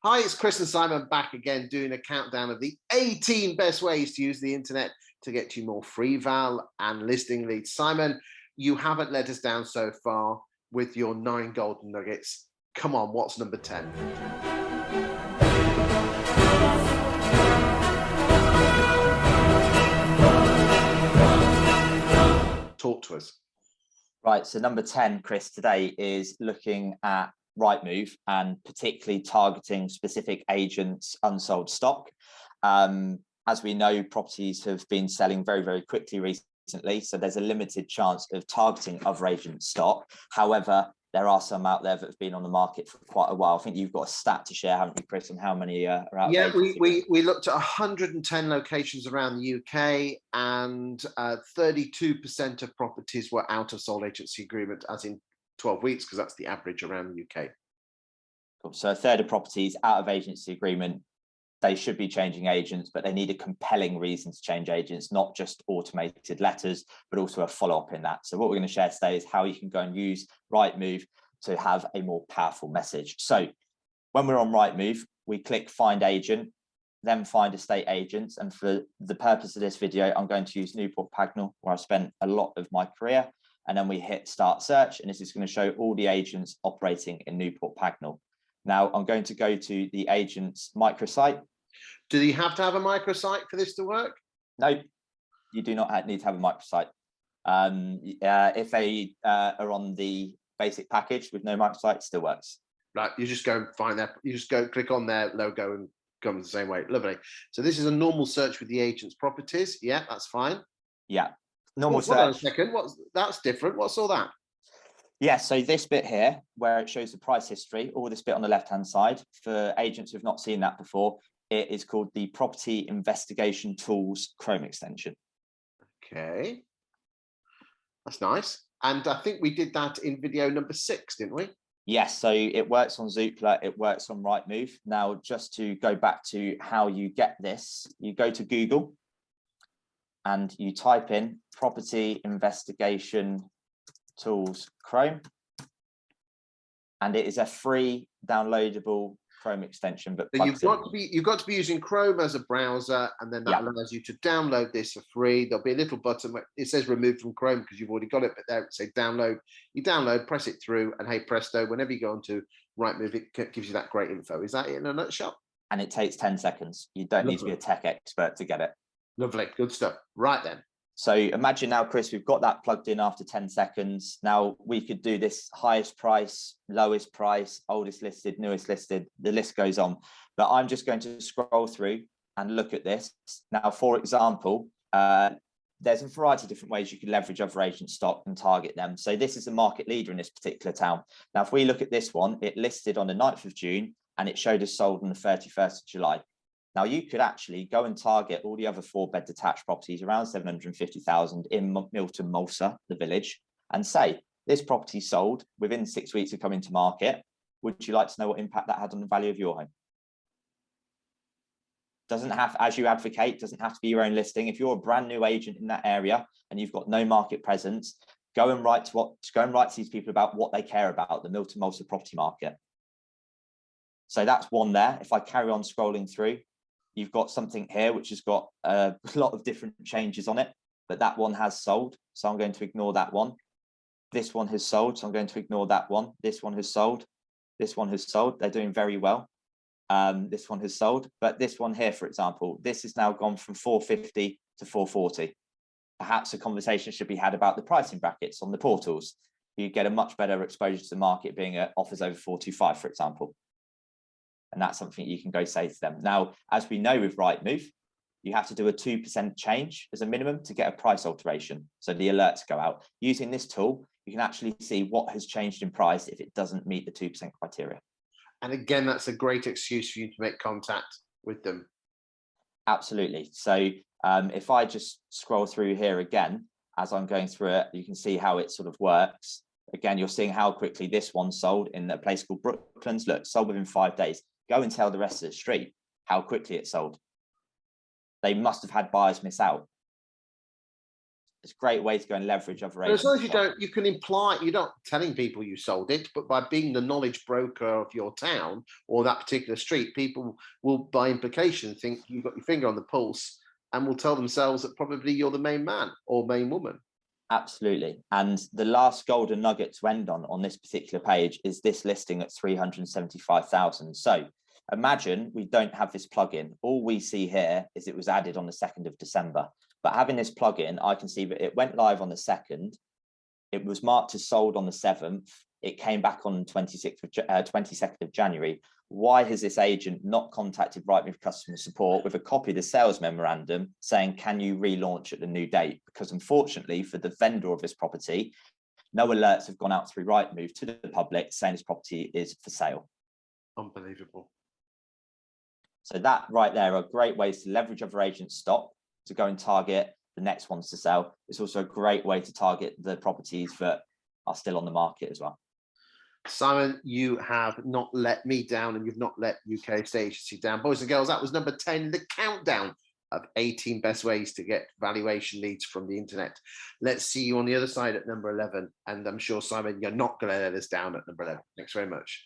Hi, it's Chris and Simon back again doing a countdown of the 18 best ways to use the internet to get you more free val and listing leads. Simon, you haven't let us down so far with your 9 golden nuggets. Come on, what's number 10? Talk to us. Right, so number 10, Chris, today is looking at Rightmove and particularly targeting specific agents' unsold stock. As we know, properties have been selling very, very quickly recently, so there's a limited chance of targeting other agents' stock. However, there are some out there that have been on the market for quite a while. I think you've got a stat to share, haven't you, Chris, on how many are out Yeah, of agency? we looked at 110 locations around the UK, and 32% of properties were out of sole agency agreement, as in 12 weeks, because that's the average around the UK. Cool. So a third of properties out of agency agreement, they should be changing agents, but they need a compelling reason to change agents, not just automated letters, but also a follow-up in that. So what we're going to share today is how you can go and use Rightmove to have a more powerful message. So when we're on Rightmove, we click Find Agent, then Find Estate Agents. And for the purpose of this video, I'm going to use Newport Pagnell, where I've spent a lot of my career. And then we hit Start Search, and this is going to show all the agents operating in Newport Pagnell. Now I'm going to go to the agent's microsite. Do you have to have a microsite for this to work? No, you do not need to have a microsite. If they are on the basic package with no microsite, it still works. Right, you just go and find that. You just go click on their logo and come the same way. Lovely. So this is a normal search with the agent's properties. Yeah, that's fine. Yeah, normal search. Hold on a second. That's different. What's all that? Yeah, so this bit here, where it shows the price history, or this bit on the left-hand side, for agents who've not seen that before, it is called the Property Investigation Tools Chrome extension. Okay, that's nice. And I think we did that in video number 6, didn't we? Yes, so it works on Zoopla, it works on Rightmove. Now, just to go back to how you get this, you go to Google and you type in Property Investigation Tools Chrome, and it is a free downloadable Chrome extension. But so you've got to be using Chrome as a browser, and then that allows you to download this for free. There'll be a little button where it says remove from Chrome because you've already got it, but there it says download. You download, press it through, and hey presto, whenever you go onto Rightmove, it gives you that great info. Is that it in a nutshell? And it takes 10 seconds. You don't need to be a tech expert to get it. Lovely, good stuff. Right then. So imagine now, Chris, we've got that plugged in after 10 seconds. Now we could do this highest price, lowest price, oldest listed, newest listed, the list goes on. But I'm just going to scroll through and look at this. Now, for example, there's a variety of different ways you can leverage other agent stock and target them. So this is a market leader in this particular town. Now, if we look at this one, it listed on the 9th of June and it showed us sold on the 31st of July. Now, you could actually go and target all the other 4-bed detached properties around 750,000 in Milton Mulsa, the village, and say, this property sold within 6 weeks of coming to market. Would you like to know what impact that had on the value of your home? Doesn't have, as you advocate, doesn't have to be your own listing. If you're a brand new agent in that area and you've got no market presence, go and write to these people about what they care about, the Milton Mulsa property market. So that's one there. If I carry on scrolling through, you've got something here which has got a lot of different changes on it, but that one has sold, so I'm going to ignore that one. This one has sold, so I'm going to ignore that one. This one has sold. This one has sold. They're doing very well. This one has sold, but this one here, for example, this has now gone from 450 to 440. Perhaps a conversation should be had about the pricing brackets on the portals. You get a much better exposure to the market being at offers over 425, for example. And that's something you can go say to them. Now, as we know with Rightmove, you have to do a 2% change as a minimum to get a price alteration. So the alerts go out. Using this tool, you can actually see what has changed in price if it doesn't meet the 2% criteria. And again, that's a great excuse for you to make contact with them. Absolutely. So if I just scroll through here again, as I'm going through it, you can see how it sort of works. Again, you're seeing how quickly this one sold in a place called Brooklands. Look, sold within 5 days. Go and tell the rest of the street how quickly it sold. They must have had buyers miss out. It's a great way to go and leverage other But as long as agents. you don't, you can imply, you're not telling people you sold it, but by being the knowledge broker of your town or that particular street, people will, by implication, think you've got your finger on the pulse and will tell themselves that probably you're the main man or main woman. Absolutely. And the last golden nugget to end on this particular page is this listing at 375,000. So imagine we don't have this plugin. All we see here is it was added on the 2nd of December. But having this plugin, I can see that it went live on the 2nd. It was marked as sold on the 7th. It came back on 22nd of January. Why has this agent not contacted Rightmove customer support with a copy of the sales memorandum saying, can you relaunch at the new date? Because unfortunately for the vendor of this property, no alerts have gone out through Rightmove to the public saying this property is for sale. Unbelievable. So that right there are great ways to leverage other agents' stock to go and target the next ones to sell. It's also a great way to target the properties that are still on the market as well. Simon, you have not let me down and you've not let UK Estate Agency down. Boys and girls, that was number 10, the countdown of 18 best ways to get valuation leads from the internet. Let's see you on the other side at number 11. And I'm sure, Simon, you're not going to let us down at number 11. Thanks very much.